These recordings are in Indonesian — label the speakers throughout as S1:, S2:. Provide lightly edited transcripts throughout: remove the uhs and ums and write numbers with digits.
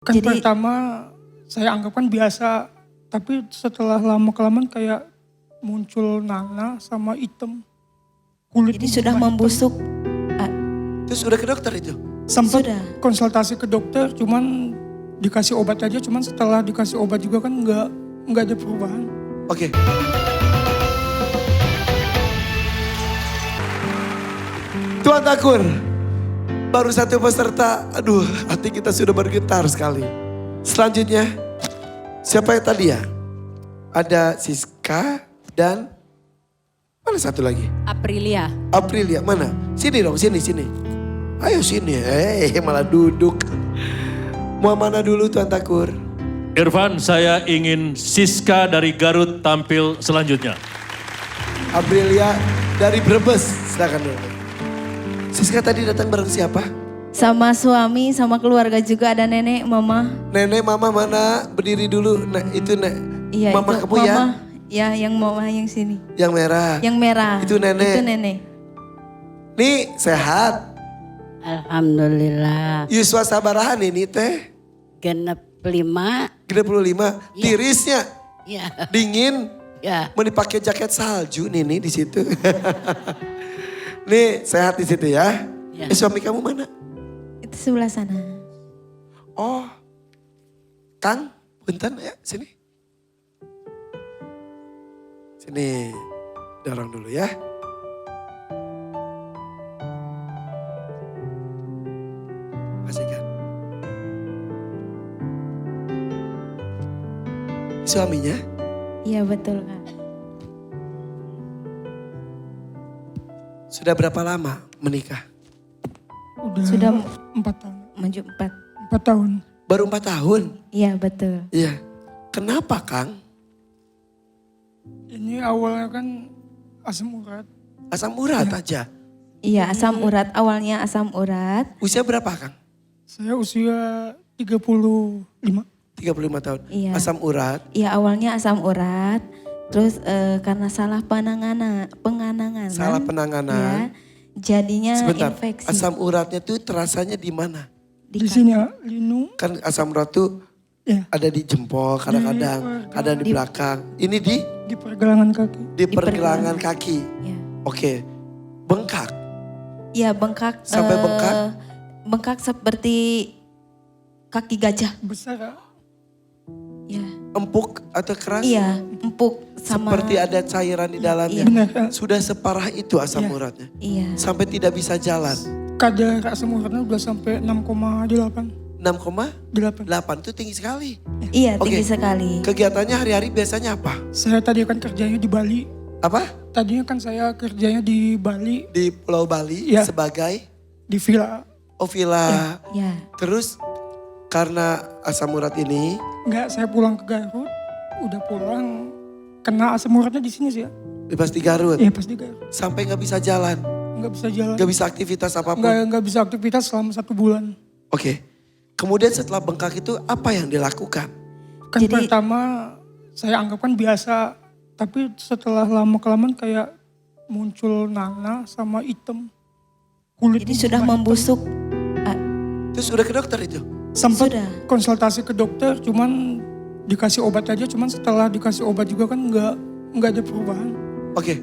S1: Kan
S2: Jadi
S1: pertama saya anggap kan biasa, tapi setelah lama-kelamaan kayak muncul nanah sama hitam. Kulit
S2: jadi sudah membusuk.
S3: Terus udah ke dokter itu?
S1: Sempat
S2: Sudah.
S1: konsultasi ke dokter, cuman dikasih obat aja, cuman setelah dikasih obat juga kan nggak ada perubahan.
S3: Oke. Tuan Takur, baru satu peserta. Aduh, hati kita sudah bergetar sekali. Selanjutnya, siapa yang tadi ya? Ada Siska dan mana satu lagi?
S4: Aprilia.
S3: Aprilia, mana? Sini dong, sini. Ayo sini, malah duduk. Mau mana dulu Tuan Takur?
S5: Irfan, saya ingin Siska dari Garut tampil selanjutnya.
S3: Aprilia dari Brebes, silakan dulu. Siska tadi datang bareng siapa?
S2: Sama suami, sama keluarga juga, ada nenek, mama.
S3: Nenek, mama mana? Berdiri dulu. Nah, itu
S2: Iya,
S3: mama
S2: itu
S3: kamu
S2: mama.
S3: ya?
S2: Ya, yang mama yang sini.
S3: Yang merah.
S2: Yang merah.
S3: Itu nenek.
S2: Itu nenek.
S3: Nih, sehat.
S4: Alhamdulillah.
S3: Yuswa sabarahan ini teh.
S4: Genep 5.
S3: 35. Tirisnya.
S4: Ya.
S3: Dingin.
S4: Ya.
S3: Mau dipakai jaket salju nih di situ. Nih, sehat di situ ya.
S4: Ya.
S3: Suami kamu mana?
S2: Itu sebelah sana.
S3: Oh. Kang, punten ya, sini. Sini. Dorong dulu ya. Kasihkan. Suaminya?
S2: Iya betul Kak.
S3: Sudah berapa lama menikah?
S2: Sudah
S1: 4 tahun.
S2: maju 4.
S1: 4 tahun.
S3: Baru 4 tahun?
S2: Iya betul.
S3: Iya. Kenapa Kang?
S1: Ini awalnya kan asam urat.
S3: Asam urat aja.
S2: Iya asam urat, awalnya asam urat.
S3: Usia berapa Kang?
S1: Saya usia 35.
S3: 35 tahun.
S2: Iya.
S3: Asam urat.
S2: Iya awalnya asam urat. Terus karena salah penanganan.
S3: Salah penanganan.
S2: Ya, jadinya
S3: Sebentar,
S2: infeksi.
S3: asam uratnya tuh terasanya di mana?
S1: Di sini ya, linu.
S3: Kan asam urat tuh
S1: Ya,
S3: ada di jempol kadang-kadang, kadang di belakang. Ini
S1: di pergelangan kaki.
S3: di pergelangan kaki.
S2: Ya.
S3: Oke. Bengkak.
S2: Iya bengkak.
S3: Sampai bengkak?
S2: Bengkak seperti kaki gajah.
S1: Besar ya.
S2: Ya.
S3: Empuk atau keras?
S2: Iya empuk sama.
S3: Seperti ada cairan di dalamnya.
S1: Benar.
S3: Sudah separah itu asam
S1: Iya.
S3: uratnya.
S2: Iya.
S3: Sampai tidak bisa jalan.
S1: Kadar asam uratnya udah sampai 6,8.
S3: 6,8
S1: 8.
S3: itu tinggi sekali.
S2: Iya
S3: Oke.
S2: tinggi sekali.
S3: Kegiatannya hari-hari biasanya apa?
S1: Saya tadi kan kerjanya di Bali.
S3: Apa?
S1: Tadinya kan saya kerjanya di Bali,
S3: Di Pulau Bali
S1: Iya.
S3: sebagai
S1: di villa.
S3: villa.
S2: Ya.
S3: Terus karena asam urat ini
S1: Enggak, saya pulang ke Garut. Udah pulang, kena asam uratnya di sini sih ya.
S3: pas di Garut
S1: Iya pas di Garut.
S3: sampai nggak bisa jalan,
S1: Nggak bisa jalan.
S3: nggak bisa aktivitas apapun.
S1: Nggak bisa aktivitas selama 1 bulan.
S3: Oke. Kemudian setelah bengkak itu apa yang dilakukan?
S1: Kan
S2: Jadi-
S1: pertama saya anggap kan biasa. Tapi setelah lama-kelamaan kayak muncul nanah sama hitam. Kulit
S2: Jadi sudah membusuk.
S3: Terus udah ke dokter itu?
S1: Sempat
S2: Sudah.
S1: konsultasi ke dokter, cuman dikasih obat aja. Cuman setelah dikasih obat juga kan nggak ada perubahan.
S3: Oke.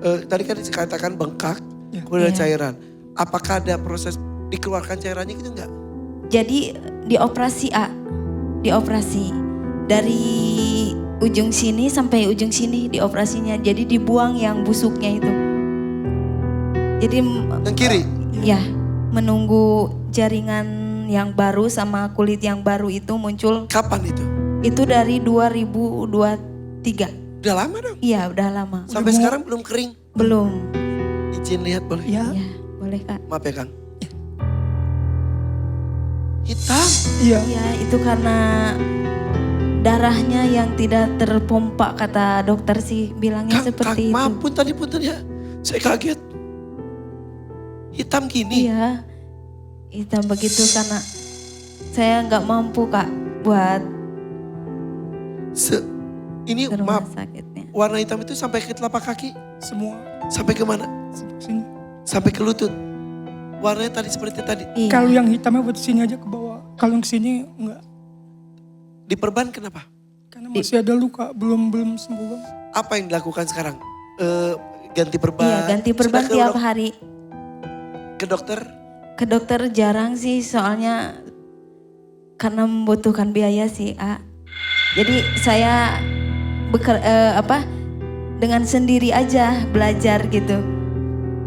S3: Tadi kan dikatakan bengkak,
S1: Ya.
S3: kemudian ada
S2: Iya.
S3: cairan. Apakah ada proses dikeluarkan cairannya gitu enggak?
S2: Jadi dioperasi dioperasi dari ujung sini sampai ujung sini dioperasinya. Jadi dibuang yang busuknya itu. Jadi
S3: Yang kiri?
S2: ya menunggu jaringan yang baru sama kulit yang baru itu muncul.
S3: Kapan itu?
S2: Itu dari 2023.
S3: Udah lama dong?
S2: Iya udah lama.
S3: Sampai sekarang belum kering?
S2: Belum.
S3: Izin lihat boleh?
S1: Ya,
S2: Ya boleh Kak.
S3: Maaf ya Kang. Hitam?
S1: iya.
S2: Iya itu karena darahnya yang tidak terpompa kata dokter sih bilangnya
S3: Kang,
S2: seperti itu.
S3: maaf punten ya. Saya kaget. Hitam gini?
S2: Iya hitam begitu karena saya nggak mampu Kak buat
S3: Ini
S2: ke rumah
S3: maaf,
S2: sakitnya.
S3: warna hitam itu sampai ke telapak kaki?
S1: Semua
S3: Sampai ke mana?
S1: sampai sini.
S3: Sampai ke lutut? Warnanya tadi seperti tadi?
S2: Iya.
S1: Kalau yang hitamnya buat sini aja ke bawah. Kalau kesini enggak,
S3: Diperban kenapa?
S1: karena masih ada luka, belum sembuh Bang.
S3: Apa yang dilakukan sekarang? Ganti perban?
S2: Iya, ganti perban
S3: Sudah ke
S2: tiap hari.
S3: Ke dokter?
S2: Ke dokter jarang sih, soalnya karena membutuhkan biaya sih, A. Jadi saya dengan sendiri aja belajar gitu.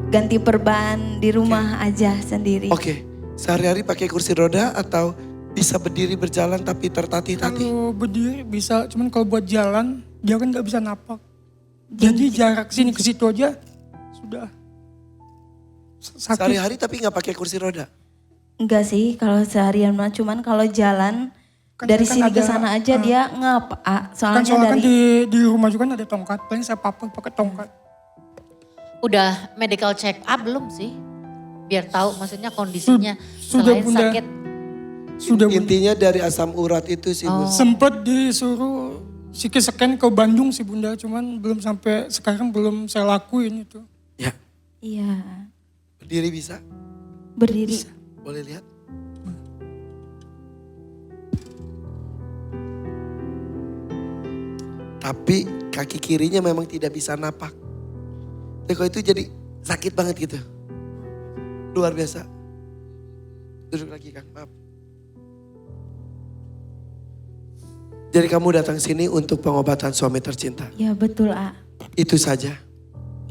S2: Ganti perban di rumah aja sendiri.
S3: Oke, sehari-hari pakai kursi roda atau bisa berdiri berjalan tapi tertatih-tatih?
S1: Kalau berdiri bisa, cuman kalau buat jalan dia kan nggak bisa napak. Jadi jarak sini ke situ aja sudah sakit.
S3: Sehari-hari tapi nggak pakai kursi roda?
S2: Enggak sih kalau seharian mah, cuman kalau jalan
S1: Kan
S2: dari
S1: saya kan
S2: sini ke
S1: ada,
S2: sana aja dia ngapa?
S1: Kan
S2: Soalnya
S1: soalnya kan
S2: dari
S1: di rumah juga kan ada tongkat, paling saya papel pakai tongkat.
S6: Udah medical check up belum sih? Biar tahu maksudnya kondisinya
S1: Sudah,
S6: selain
S1: Bunda.
S6: sakit.
S1: Sudah Bunda.
S3: Intinya dari asam urat itu sih Bu.
S1: Sempet disuruh CT scan ke Bandung sih Bunda, cuman belum sampai sekarang belum saya lakuin itu.
S3: Ya,
S2: iya
S3: berdiri bisa?
S2: berdiri.
S3: Boleh lihat? Tapi kaki kirinya memang tidak bisa napak. Tapi kalau itu jadi sakit banget gitu. Luar biasa. Duduk lagi Kang, maaf. Jadi kamu datang sini untuk pengobatan suami tercinta.
S2: Ya betul, A.
S3: Itu saja.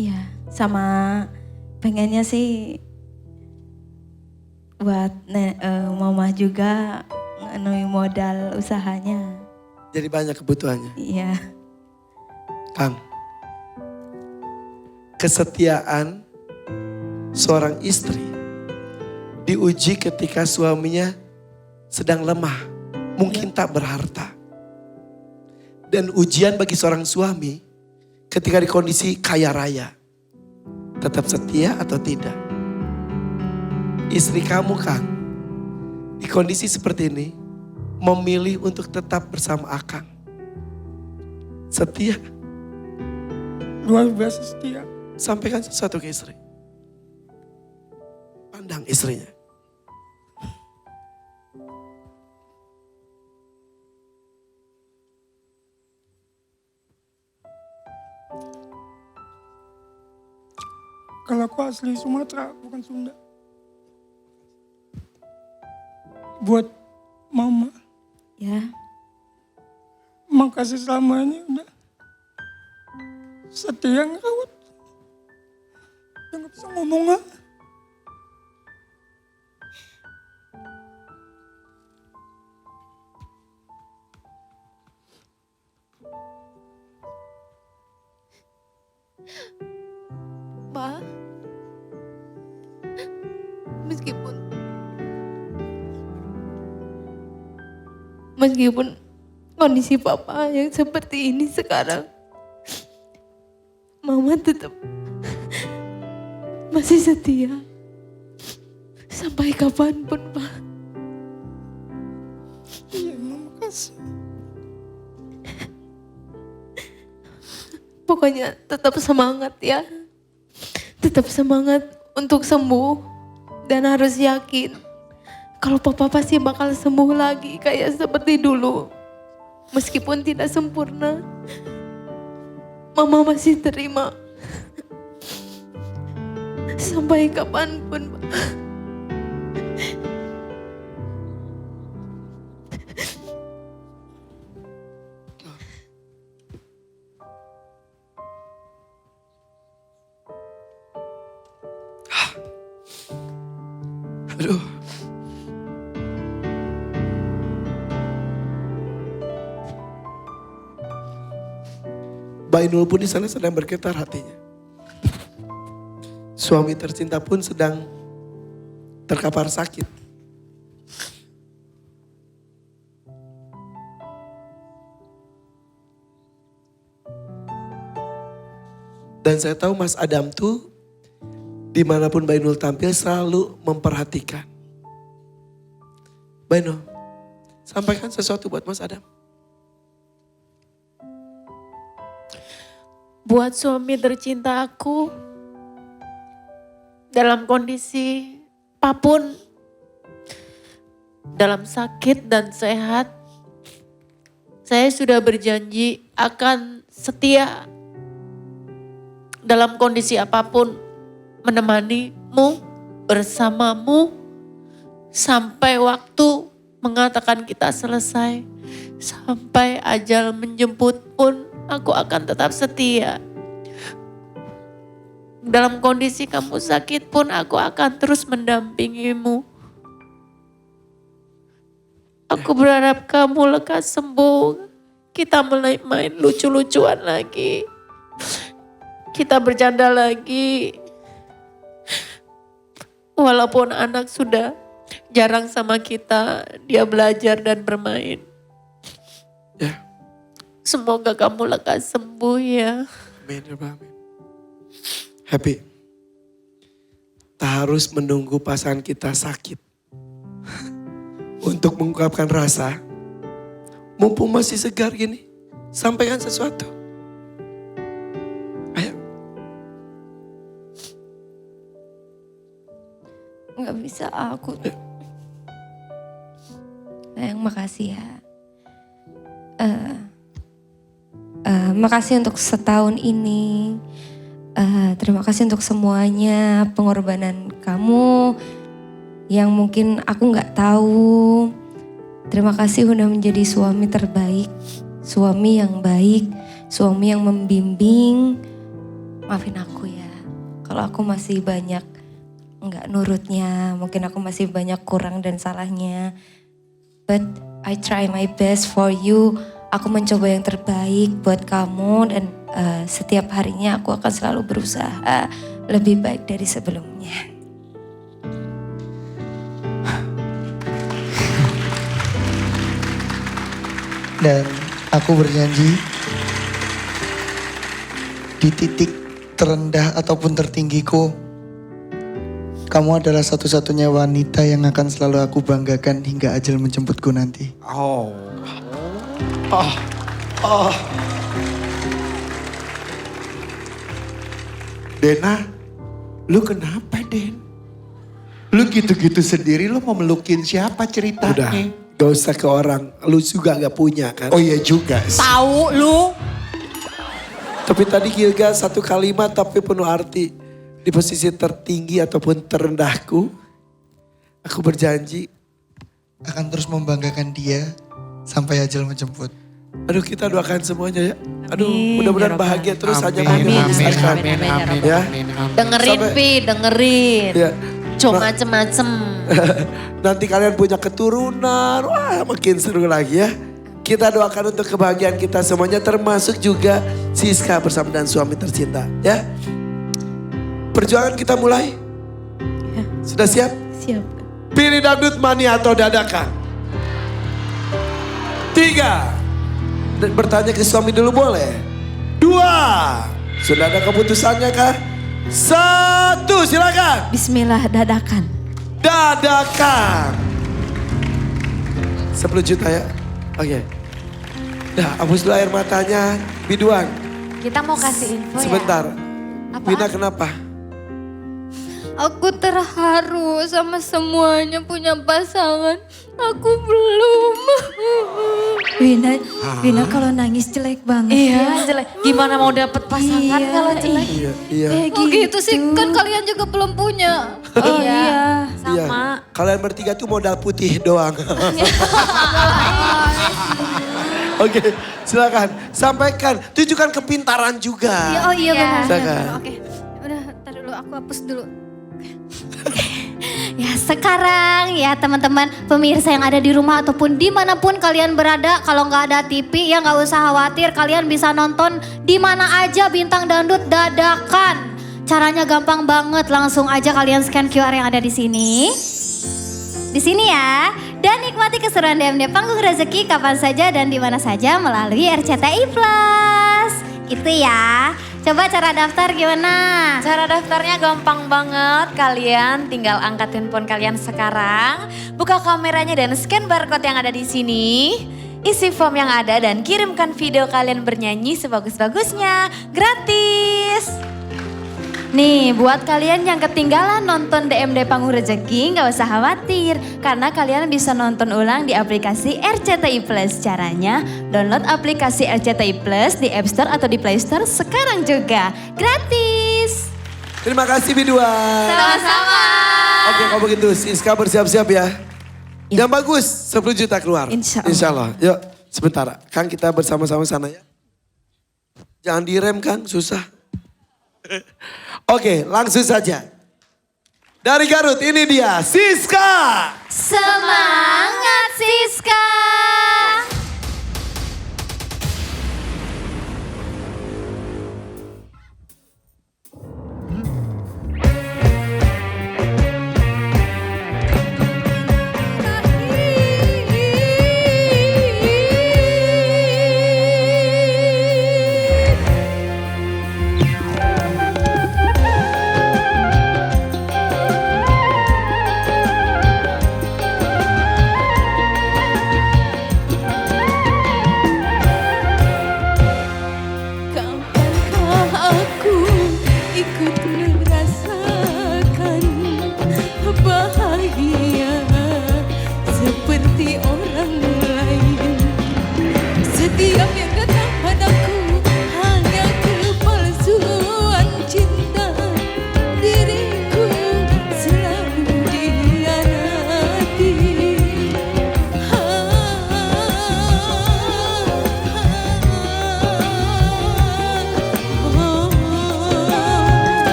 S2: Iya, sama pengennya sih buat mama juga memenuhi modal usahanya.
S3: Jadi banyak kebutuhannya.
S2: Iya.
S3: Kang, kesetiaan seorang istri diuji ketika suaminya sedang lemah, mungkin tak berharta. Dan ujian bagi seorang suami ketika di kondisi kaya raya, tetap setia atau tidak. Istri kamu kan di kondisi seperti ini memilih untuk tetap bersama Akang. Setia.
S1: Luar biasa setia.
S3: Sampaikan sesuatu ke istri. Pandang istrinya.
S1: Kalau aku asli Sumatera, bukan Sunda. Buat mama,
S2: Ya.
S1: makasih selama ini udah setia ngerawat. Yang gak bisa ngomong nggak?
S7: Pak, meskipun kondisi papa yang seperti ini sekarang, mama tetap masih setia sampai kapanpun, Pak.
S1: Iya, mama kasih.
S7: Pokoknya tetap semangat ya. Tetap semangat untuk sembuh. Dan harus yakin kalau papa pasti bakal sembuh lagi kayak seperti dulu. Meskipun tidak sempurna, mama masih terima. Sampai kapanpun, Pak.
S3: Aduh. Mbak Inul pun di sana sedang bergetar hatinya. Suami tercinta pun sedang terkapar sakit. Dan saya tahu Mas Adam tuh dimanapun Mbak Inul tampil selalu memperhatikan. Mbak Inul, sampaikan sesuatu buat Mas Adam.
S6: Buat suami tercinta aku, dalam kondisi apapun,
S7: dalam sakit dan sehat, saya sudah berjanji akan setia dalam kondisi apapun menemanimu, bersamamu sampai waktu mengatakan kita selesai. Sampai ajal menjemput pun aku akan tetap setia. Dalam kondisi kamu sakit pun aku akan terus mendampingimu. Aku berharap kamu lekas sembuh. Kita mulai main lucu-lucuan lagi. Kita bercanda lagi. Walaupun anak sudah jarang sama kita, dia belajar dan bermain.
S3: Ya.
S7: Semoga kamu lekas sembuh ya.
S3: Amin. Amin. Happy. Tak harus menunggu pasangan kita sakit untuk mengungkapkan rasa. Mumpung masih segar gini, sampaikan sesuatu. Ayo.
S2: Nggak bisa aku. Sayang, makasih ya. Makasih untuk setahun ini. Terima kasih untuk semuanya, pengorbanan kamu yang mungkin aku nggak tahu. Terima kasih udah menjadi suami terbaik, suami yang baik, suami yang membimbing. Maafin aku ya, kalau aku masih banyak nggak nurutnya, mungkin aku masih banyak kurang dan salahnya. But I try my best for you. Aku mencoba yang terbaik buat kamu dan setiap harinya aku akan selalu berusaha lebih baik dari sebelumnya.
S8: Dan aku berjanji di titik terendah ataupun tertinggiku, kamu adalah satu-satunya wanita yang akan selalu aku banggakan hingga ajal menjemputku nanti.
S3: Dena, lu kenapa Den? Lu gitu-gitu sendiri, lu mau melukin siapa ceritanya? Udah, gak usah ke orang, lu juga gak punya kan? Oh iya juga sih.
S6: Tahu lu.
S3: Tapi tadi Gilga satu kalimat tapi penuh arti. Di posisi tertinggi ataupun terendahku, aku berjanji
S8: Akan terus membanggakan dia sampai ajal menjemput.
S3: aduh kita doakan semuanya ya. Aduh mudah-mudahan bahagia terus hanya
S6: Amin,
S3: mengisahkan.
S6: amin, amin, amin,
S3: Ya.
S6: Dengerin
S3: Sampai-
S6: Pi, dengerin.
S3: Ya.
S6: Cuma macem-macem.
S3: Nanti kalian punya keturunan, wah makin seru lagi ya. Kita doakan untuk kebahagiaan kita semuanya termasuk juga Siska bersama dan suami tercinta ya. Perjuangan kita mulai. Sudah siap?
S7: Siap.
S3: Pilih dangdut mania atau dadakan? 3. Dan bertanya ke suami dulu boleh? 2. Sudah ada keputusannya kah? 1, silakan.
S2: Bismillah, dadakan.
S3: Dadakan. 10 juta ya? Oke. Dah, hapus dulu air matanya. Biduan,
S9: Kita mau kasih info
S3: sebentar.
S9: ya. Apa?
S3: Wina kenapa?
S9: Aku terharu sama semuanya punya pasangan. Aku belum.
S2: Wina kalau nangis jelek banget.
S6: Iya, jelek. Gimana mau dapet pasangan kalau jelek?
S3: Iya, iya.
S9: Kok gitu sih? Kan kalian juga belum punya.
S2: Oh iya.
S3: Iya. Kalian bertiga tuh modal putih doang. Oke, silakan. Sampaikan, tunjukkan kepintaran juga.
S9: Oh iya benar.
S3: Silakan.
S9: Oke. Udah, ntar dulu aku hapus dulu. Ya sekarang ya teman-teman pemirsa yang ada di rumah ataupun dimanapun kalian berada, kalau nggak ada TV ya nggak usah khawatir, kalian bisa nonton di mana aja Bintang Dangdut dadakan. Caranya gampang banget, langsung aja kalian scan QR yang ada di sini. Di sini ya. Dan nikmati keseruan DMD Panggung Rezeki kapan saja dan di mana saja melalui RCTI Plus. Itu ya. Coba cara daftar gimana?
S10: Cara daftarnya gampang banget. Kalian tinggal angkat handphone kalian sekarang, buka kameranya dan scan barcode yang ada di sini. Isi form yang ada dan kirimkan video kalian bernyanyi sebagus-bagusnya. Gratis. Nih, buat kalian yang ketinggalan nonton DMD Panggung Rezeki, nggak usah khawatir. Karena kalian bisa nonton ulang di aplikasi RCTI Plus. Caranya, download aplikasi RCTI Plus di App Store atau di Play Store sekarang juga. Gratis!
S3: Terima kasih Bidua.
S10: Sama-sama!
S3: Oke kalau begitu Siska bersiap-siap ya. Yang bagus 10 juta keluar.
S2: Insya Allah.
S3: Insya Allah. Yuk sebentar. Kang kita bersama-sama sana ya. Jangan direm Kang, susah. Oke langsung saja. Dari Garut ini dia Siska.
S9: Semangat Siska.
S7: Kapankah aku ikut merasakan bahagia seperti orang lain? Setiap yang datang padaku hanya kepalsuan cinta. Diriku selalu dihianati.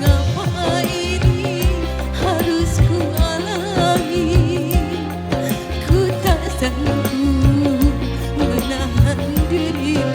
S7: Ngapa ini harus ku alami? Ku tak sanggup menahan dirinya.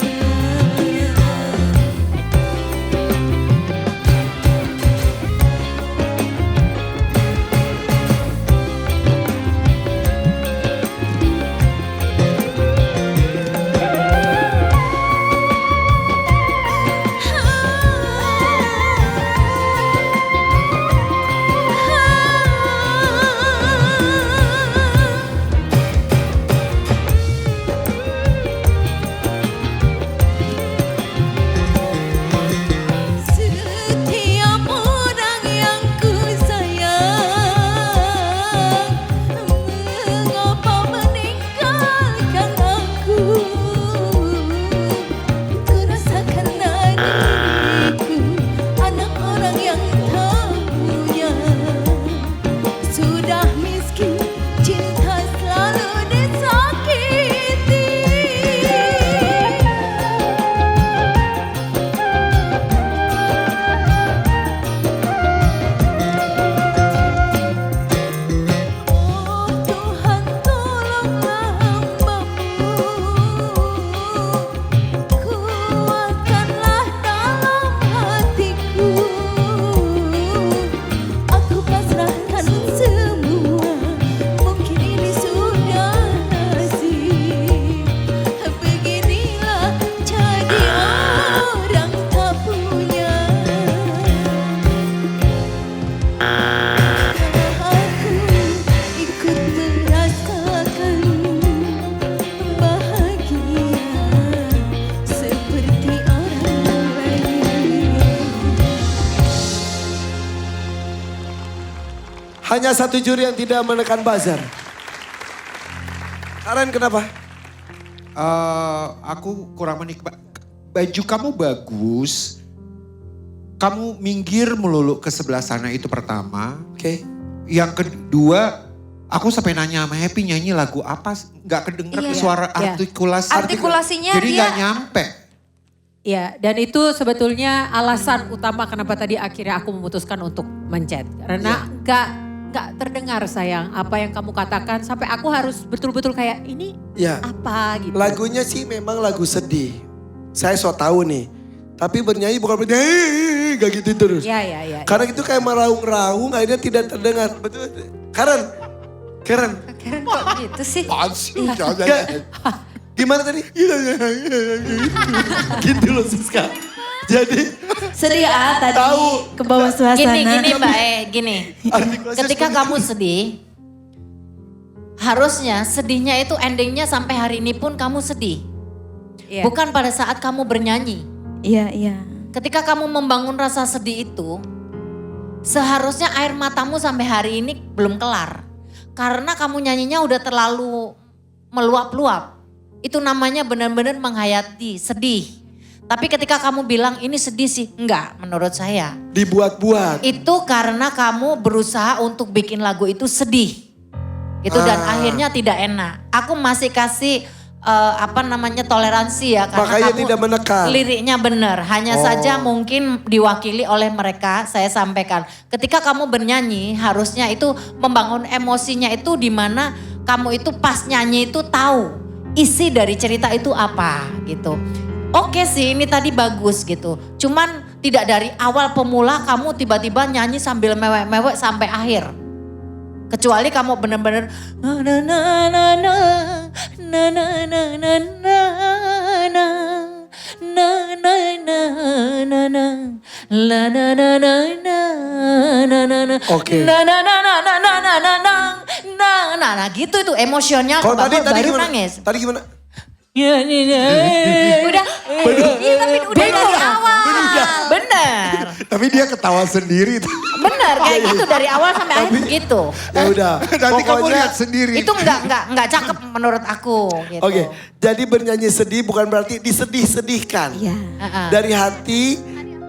S7: Setiap orang yang ku sayang, mengapa meninggalkan aku? Ku rasakan diriku anak orang yang tak punya. Sudah miskin, cinta selalu disakiti. Oh Tuhan tolonglah hamba-Mu, kuatkanlah dalam hatiku. Aku pasrahkan semua, mungkin ini sudah nasib. Beginilah jadi orang tak punya. Aku ikut merasakan bahagia seperti orang lain.
S3: Hanya satu juri yang tidak menekan buzzer. Karen kenapa?
S11: Aku kurang menikmati. Baju kamu bagus. Kamu minggir melulu ke sebelah sana itu pertama.
S3: Oke.
S11: Yang kedua, aku sampai nanya sama Happy nyanyi lagu apa? Nggak kedenger
S6: Iya,
S11: suara
S6: iya.
S11: artikulasi.
S2: Artikulasinya
S11: Jadi
S2: dia
S11: nggak nyampe.
S6: Ya, dan itu sebetulnya alasan utama kenapa tadi akhirnya aku memutuskan untuk mencet. Karena nggak terdengar sayang apa yang kamu katakan sampai aku harus betul-betul kayak ini
S3: Ya.
S6: apa gitu.
S3: Lagunya sih memang lagu sedih. Saya so tahu nih. Tapi bernyanyi bukan bernyanyi, gak gitu terus.
S6: Ya.
S3: Karena itu kayak meraung-raung akhirnya tidak terdengar. Betul. Karen.
S2: Keren kok gitu sih.
S3: Gimana tadi? Gitu loh Siska. Jadi
S7: Sedih tadi
S3: Tahu.
S7: ke bawah suasana.
S6: Gini Mbak gini.
S3: artikulasi
S6: Ketika
S3: seperti
S6: kamu sedih, harusnya sedihnya itu endingnya sampai hari ini pun kamu sedih.
S7: Iya.
S6: Bukan pada saat kamu bernyanyi.
S7: Iya.
S6: ketika kamu membangun rasa sedih itu, seharusnya air matamu sampai hari ini belum kelar. Karena kamu nyanyinya udah terlalu meluap-luap. Itu namanya benar-benar menghayati, sedih. Tapi ketika kamu bilang ini sedih sih, enggak menurut saya.
S3: Dibuat-buat.
S6: Itu karena kamu berusaha untuk bikin lagu itu sedih. Gitu dan akhirnya tidak enak. Aku masih kasih toleransi ya. Karena
S3: Makanya
S6: kamu
S3: tidak menekan.
S6: liriknya benar. Hanya saja mungkin diwakili oleh mereka, saya sampaikan. Ketika kamu bernyanyi harusnya itu membangun emosinya itu di mana kamu itu pas nyanyi itu tahu isi dari cerita itu apa gitu. Oke sih ini tadi bagus gitu. Cuman tidak dari awal pemula kamu tiba-tiba nyanyi sambil mewek-mewek sampai akhir. Kecuali kamu benar-benar na na na na na na na na na na na na na na na na la na na na na na na na
S3: Oke.
S6: na na na na na na na na na na nah gitu itu emosionnya
S3: Kalau tadi
S6: baru
S3: gimana?
S6: nangis.
S3: Tadi gimana?
S6: Udah, iya tapi udah dari awal. Bener,
S11: Tapi dia ketawa sendiri.
S6: bener kayak gitu dari awal sampai akhir begitu.
S3: Ya udah.
S11: Nanti kamu lihat sendiri.
S6: Itu enggak cakep menurut aku gitu.
S3: Oke, jadi bernyanyi sedih bukan berarti disedih-sedihkan.
S10: Iya.
S3: Dari hati,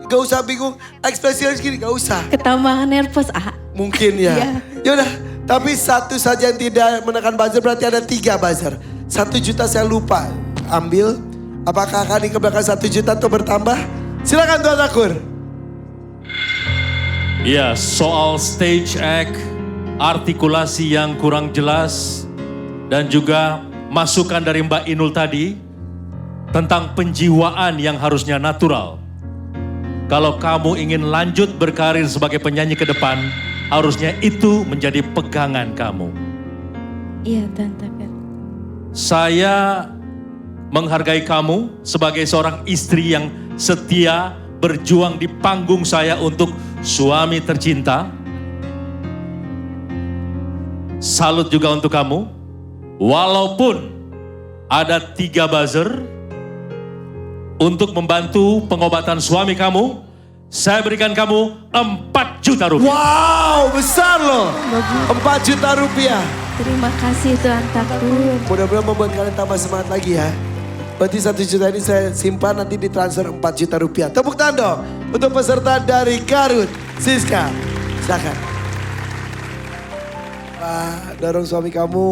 S3: gak usah bingung, ekspresi harus gini, gak usah.
S10: Ketambahan nervous
S3: Mungkin ya. Yaudah, tapi satu saja yang tidak menekan buzzer berarti ada 3 buzzer. 1 juta saya lupa ambil. Apakah akan dikembalikan 1 juta atau bertambah? Silakan Tuan Takur.
S5: Ya, soal stage act, artikulasi yang kurang jelas, dan juga masukan dari Mbak Inul tadi tentang penjiwaan yang harusnya natural. Kalau kamu ingin lanjut berkarir sebagai penyanyi ke depan, harusnya itu menjadi pegangan kamu.
S10: Iya Tante.
S5: Saya menghargai kamu sebagai seorang istri yang setia berjuang di panggung saya untuk suami tercinta. Salut juga untuk kamu. Walaupun ada 3 buzzer untuk membantu pengobatan suami kamu, saya berikan kamu 4 juta rupiah.
S3: Wow, besar loh. 4 juta rupiah.
S10: Terima kasih Tuan Takur.
S3: Mudah-mudahan membuat kalian tambah semangat lagi ya. Berarti 1 juta ini saya simpan nanti ditransfer 4 juta rupiah. Tepuk tangan dong untuk peserta dari Garut, Siska. Silakan. Wah, dorong suami kamu.